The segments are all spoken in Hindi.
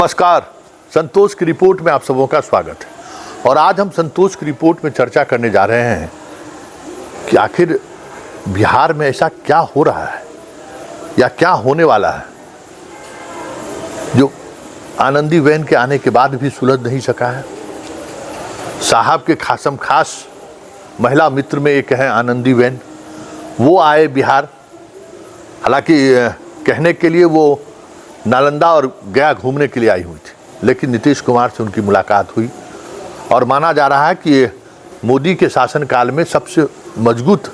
नमस्कार, संतोष की रिपोर्ट में आप सबों का स्वागत है। और आज हम संतोष की रिपोर्ट में चर्चा करने जा रहे हैं कि आखिर बिहार में ऐसा क्या हो रहा है या क्या होने वाला है जो आनंदीबेन के आने के बाद भी सुलझ नहीं सका है। साहब के खासम खास महिला मित्र में एक है आनंदीबेन, वो आए बिहार। हालांकि कहने के लिए वो नालंदा और गया घूमने के लिए आई हुई थी, लेकिन नीतीश कुमार से उनकी मुलाकात हुई और माना जा रहा है कि मोदी के शासनकाल में सबसे मजबूत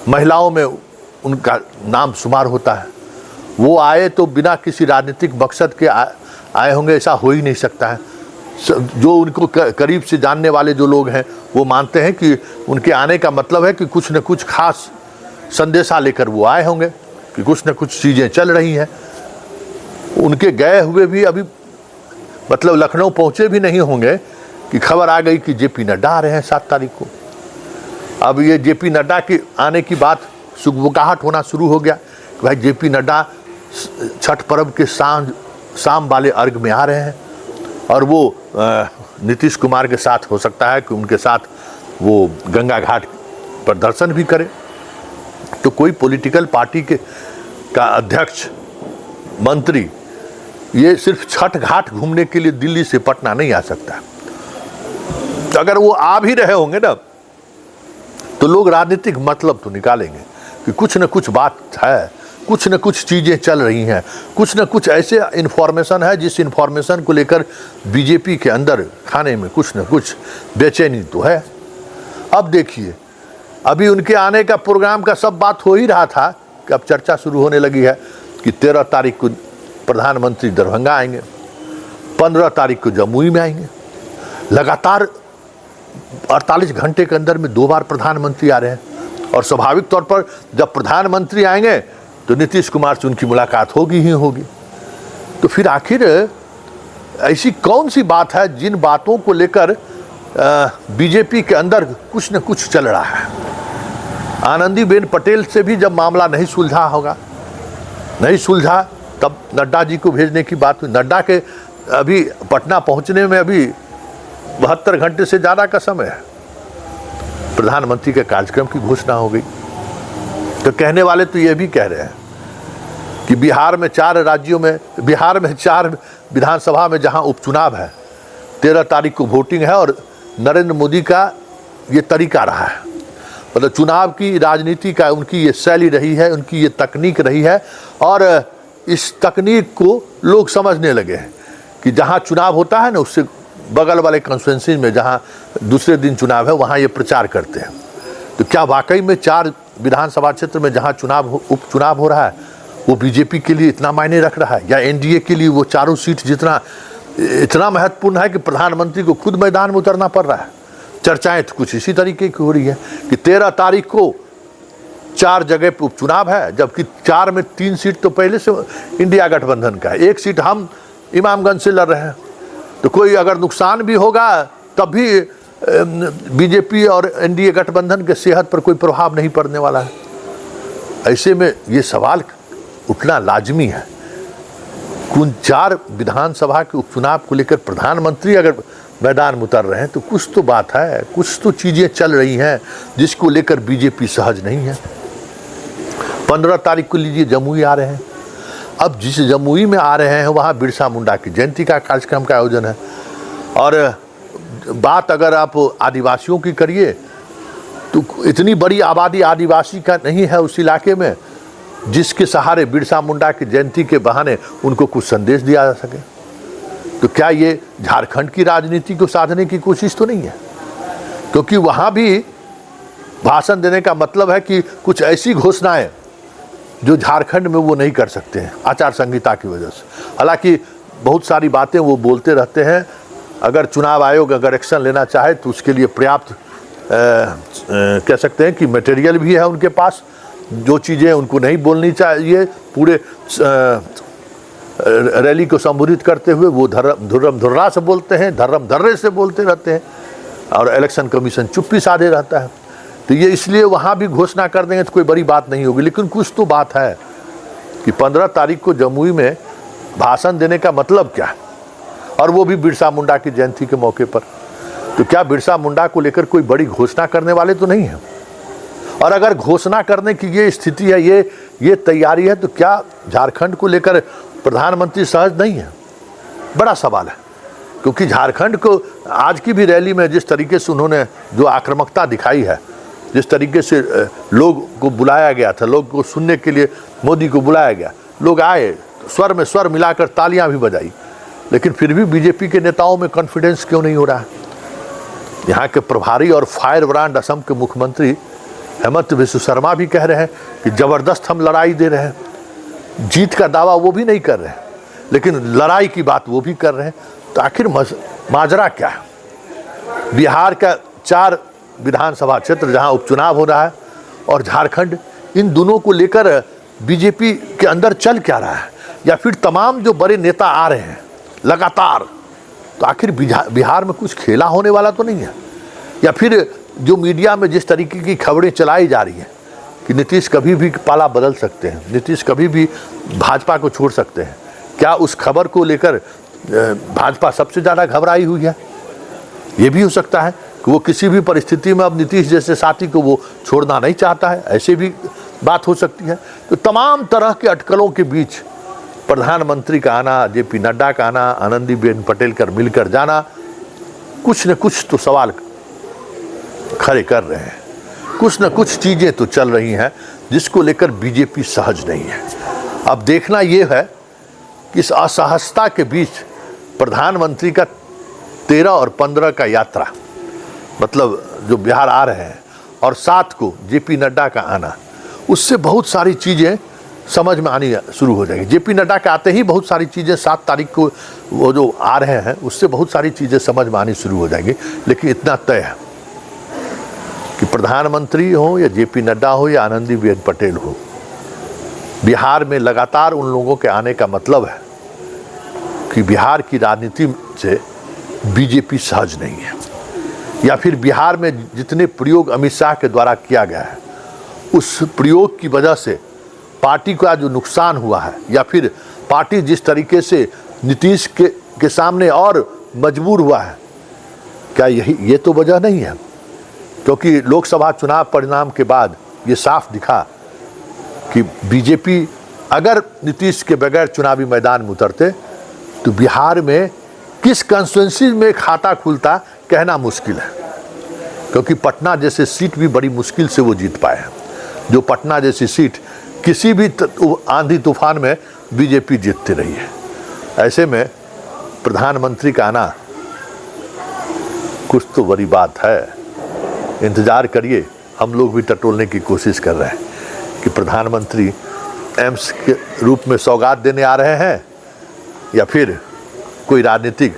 महिलाओं में उनका नाम शुमार होता है। वो आए तो बिना किसी राजनीतिक मकसद के आए होंगे, ऐसा हो ही नहीं सकता है। जो उनको करीब से जानने वाले जो लोग हैं वो मानते हैं कि उनके आने का मतलब है कि कुछ न कुछ खास संदेशा लेकर वो आए होंगे, कि कुछ न कुछ चीज़ें चल रही हैं। उनके गए हुए भी अभी मतलब लखनऊ पहुंचे भी नहीं होंगे कि खबर आ गई कि जेपी नड्डा आ रहे हैं 7 तारीख को। अब ये जेपी नड्डा के आने की बात सुगबुगाहट होना शुरू हो गया कि भाई जेपी नड्डा छठ पर्व के शाम वाले अर्घ में आ रहे हैं और वो नीतीश कुमार के साथ हो सकता है कि उनके साथ वो गंगा घाट पर दर्शन भी करें। तो कोई पॉलिटिकल पार्टी का अध्यक्ष मंत्री ये सिर्फ छठ घाट घूमने के लिए दिल्ली से पटना नहीं आ सकता। तो अगर वो आ भी रहे होंगे ना तो लोग राजनीतिक मतलब तो निकालेंगे कि कुछ न कुछ बात है, कुछ न कुछ चीज़ें चल रही हैं, कुछ न कुछ ऐसे इन्फॉर्मेशन है जिस इन्फॉर्मेशन को लेकर बीजेपी के अंदर खाने में कुछ न कुछ बेचैनी तो है। अब देखिए, अभी उनके आने का प्रोग्राम का सब बात हो ही रहा था कि अब चर्चा शुरू होने लगी है कि 13 तारीख को प्रधानमंत्री दरभंगा आएंगे, 15 तारीख को जमुई में आएंगे। लगातार 48 घंटे के अंदर में 2 बार प्रधानमंत्री आ रहे हैं और स्वाभाविक तौर पर जब प्रधानमंत्री आएंगे तो नीतीश कुमार से उनकी मुलाकात होगी ही होगी। तो फिर आखिर ऐसी कौन सी बात है जिन बातों को लेकर बीजेपी के अंदर कुछ न कुछ चल रहा है। आनंदीबेन पटेल से भी जब मामला नहीं सुलझा तब नड्डा जी को भेजने की बात हुई। नड्डा के अभी पटना पहुंचने में अभी 72 घंटे से ज़्यादा का समय है। प्रधानमंत्री के कार्यक्रम की घोषणा हो गई। तो कहने वाले तो ये भी कह रहे हैं कि बिहार में 4 विधानसभा में जहां उपचुनाव है, 13 तारीख को वोटिंग है और नरेंद्र मोदी का ये तरीका रहा है, मतलब चुनाव की राजनीति का उनकी ये शैली रही है, उनकी ये तकनीक रही है। और इस तकनीक को लोग समझने लगे हैं कि जहां चुनाव होता है ना, उससे बगल वाले कॉन्स्टिट्यूंसी में जहां दूसरे दिन चुनाव है वहां ये प्रचार करते हैं। तो क्या वाकई में 4 विधानसभा क्षेत्र में जहां उपचुनाव हो रहा है वो बीजेपी के लिए इतना मायने रख रहा है, या एनडीए के लिए वो चारों सीट इतना महत्वपूर्ण है कि प्रधानमंत्री को खुद मैदान में उतरना पड़ रहा है। चर्चाएं तो कुछ इसी तरीके की हो रही है कि 13 तारीख को 4 जगह पर उपचुनाव है, जबकि 4 में 3 सीट तो पहले से इंडिया गठबंधन का है, 1 सीट हम इमामगंज से लड़ रहे हैं। तो कोई अगर नुकसान भी होगा तब भी बीजेपी और एनडीए गठबंधन के सेहत पर कोई प्रभाव नहीं पड़ने वाला है। ऐसे में ये सवाल उठना लाजमी है, उन 4 विधानसभा के उपचुनाव को लेकर प्रधानमंत्री अगर मैदान में उतर रहे हैं तो कुछ तो बात है, कुछ तो चीज़ें चल रही हैं जिसको लेकर बीजेपी सहज नहीं है। 15 तारीख को लीजिए जमुई आ रहे हैं। अब जिस जमुई में आ रहे हैं वहाँ बिरसा मुंडा की जयंती का कार्यक्रम का आयोजन है। और बात अगर आप आदिवासियों की करिए तो इतनी बड़ी आबादी आदिवासी का नहीं है उस इलाके में जिसके सहारे बिरसा मुंडा की जयंती के बहाने उनको कुछ संदेश दिया जा सके। तो क्या ये झारखंड की राजनीति को साधने की कोशिश तो नहीं है? क्योंकि वहाँ भी भाषण देने का मतलब है कि कुछ ऐसी घोषणाएं जो झारखंड में वो नहीं कर सकते हैं आचार संहिता की वजह से। हालांकि बहुत सारी बातें वो बोलते रहते हैं। अगर चुनाव आयोग अगर एक्शन लेना चाहे तो उसके लिए पर्याप्त कह सकते हैं कि मटेरियल भी है उनके पास। जो चीज़ें उनको नहीं बोलनी चाहिए पूरे रैली को संबोधित करते हुए वो धर्रम धुर्रा से बोलते हैं, धर्रम धर्रे से बोलते रहते हैं और इलेक्शन कमीशन चुप्पी साधे रहता है। तो ये इसलिए वहाँ भी घोषणा कर देंगे तो कोई बड़ी बात नहीं होगी। लेकिन कुछ तो बात है कि 15 तारीख को जमुई में भाषण देने का मतलब क्या है। और वो भी बिरसा मुंडा की जयंती के मौके पर। तो क्या बिरसा मुंडा को लेकर कोई बड़ी घोषणा करने वाले तो नहीं है? और अगर घोषणा करने की ये स्थिति है, ये तैयारी है, तो क्या झारखंड को लेकर प्रधानमंत्री सहज नहीं है? बड़ा सवाल है। क्योंकि झारखंड को आज की भी रैली में जिस तरीके से उन्होंने जो आक्रामकता दिखाई है, जिस तरीके से लोग को बुलाया गया था, लोग को सुनने के लिए मोदी को बुलाया गया, लोग आए, स्वर में स्वर मिलाकर तालियां भी बजाई, लेकिन फिर भी बीजेपी के नेताओं में कॉन्फिडेंस क्यों नहीं हो रहा है? यहाँ के प्रभारी और फायर ब्रांड असम के मुख्यमंत्री हेमंत बिस्व शर्मा भी कह रहे हैं कि जबरदस्त हम लड़ाई दे रहे हैं। जीत का दावा वो भी नहीं कर रहे हैं, लेकिन लड़ाई की बात वो भी कर रहे हैं। तो आखिर माजरा क्या है? बिहार का 4 विधानसभा क्षेत्र जहां उपचुनाव हो रहा है और झारखंड, इन दोनों को लेकर बीजेपी के अंदर चल क्या रहा है? या फिर तमाम जो बड़े नेता आ रहे हैं लगातार, तो आखिर बिहार में कुछ खेला होने वाला तो नहीं है? या फिर जो मीडिया में जिस तरीके की खबरें चलाई जा रही हैं कि नीतीश कभी भी पाला बदल सकते हैं, नीतीश कभी भी भाजपा को छोड़ सकते हैं, क्या उस खबर को लेकर भाजपा सबसे ज़्यादा घबराई हुई है? ये भी हो सकता है कि वो किसी भी परिस्थिति में अब नीतीश जैसे साथी को वो छोड़ना नहीं चाहता है, ऐसे भी बात हो सकती है। तो तमाम तरह के अटकलों के बीच प्रधानमंत्री का आना, जेपी नड्डा का आना, आनंदीबेन पटेल कर मिलकर जाना, कुछ न कुछ तो सवाल खड़े कर रहे हैं। कुछ न कुछ चीज़ें तो चल रही हैं जिसको लेकर बीजेपी सहज नहीं है। अब देखना ये है कि इस असहजता के बीच प्रधानमंत्री का 13 और 15 का यात्रा, मतलब जो बिहार आ रहे हैं, और 7 को जेपी नड्डा का आना, उससे बहुत सारी चीज़ें समझ में आनी शुरू हो जाएगी। जेपी नड्डा के आते ही बहुत सारी चीज़ें 7 तारीख को वो जो आ रहे हैं, उससे बहुत सारी चीज़ें समझ में आनी शुरू हो जाएंगी। लेकिन इतना तय है कि प्रधानमंत्री हो या जेपी नड्डा हो या आनंदीबेन पटेल हो, बिहार में लगातार उन लोगों के आने का मतलब है कि बिहार की राजनीति से बीजेपी सहज नहीं है। या फिर बिहार में जितने प्रयोग अमित शाह के द्वारा किया गया है, उस प्रयोग की वजह से पार्टी का जो नुकसान हुआ है, या फिर पार्टी जिस तरीके से नीतीश के सामने और मजबूर हुआ है, क्या ये तो वजह नहीं है? क्योंकि लोकसभा चुनाव परिणाम के बाद ये साफ दिखा कि बीजेपी अगर नीतीश के बगैर चुनावी मैदान में उतरते तो बिहार में किस कंस्टिट्यूएंसी में खाता खुलता कहना मुश्किल है। क्योंकि पटना जैसे सीट भी बड़ी मुश्किल से वो जीत पाए हैं। जो पटना जैसी सीट किसी भी आंधी तूफान में बीजेपी जीतती रही है। ऐसे में प्रधानमंत्री का आना कुछ तो बड़ी बात है। इंतज़ार करिए, हम लोग भी टटोलने की कोशिश कर रहे हैं कि प्रधानमंत्री एम्स के रूप में सौगात देने आ रहे हैं या फिर कोई राजनीतिक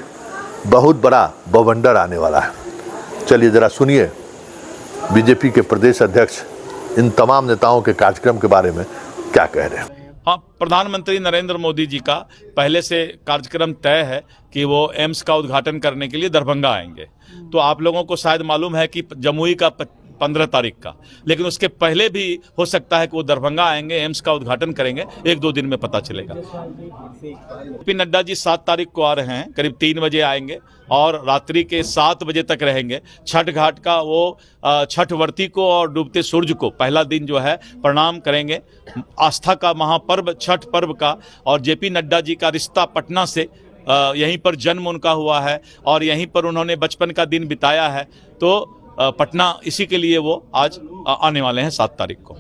बहुत बड़ा बवंडर आने वाला है। चलिए ज़रा सुनिए बीजेपी के प्रदेश अध्यक्ष इन तमाम नेताओं के कार्यक्रम के बारे में क्या कह रहे हैं। हाँ, प्रधानमंत्री नरेंद्र मोदी जी का पहले से कार्यक्रम तय है कि वो एम्स का उद्घाटन करने के लिए दरभंगा आएंगे। तो आप लोगों को शायद मालूम है कि जमुई का 15 तारीख का, लेकिन उसके पहले भी हो सकता है कि वो दरभंगा आएंगे, एम्स का उद्घाटन करेंगे। 1-2 दिन में पता चलेगा। जेपी नड्डा जी 7 तारीख को आ रहे हैं, करीब 3 बजे आएंगे और रात्रि के 7 बजे तक रहेंगे। छठ घाट का वो छठ व्रती को और डूबते सूर्य को पहला दिन जो है प्रणाम करेंगे। आस्था का महापर्व छठ पर्व का, और जेपी नड्डा जी का रिश्ता पटना से, यहीं पर जन्म उनका हुआ है और यहीं पर उन्होंने बचपन का दिन बिताया है। तो पटना इसी के लिए वो आज आने वाले हैं 7 तारीख को।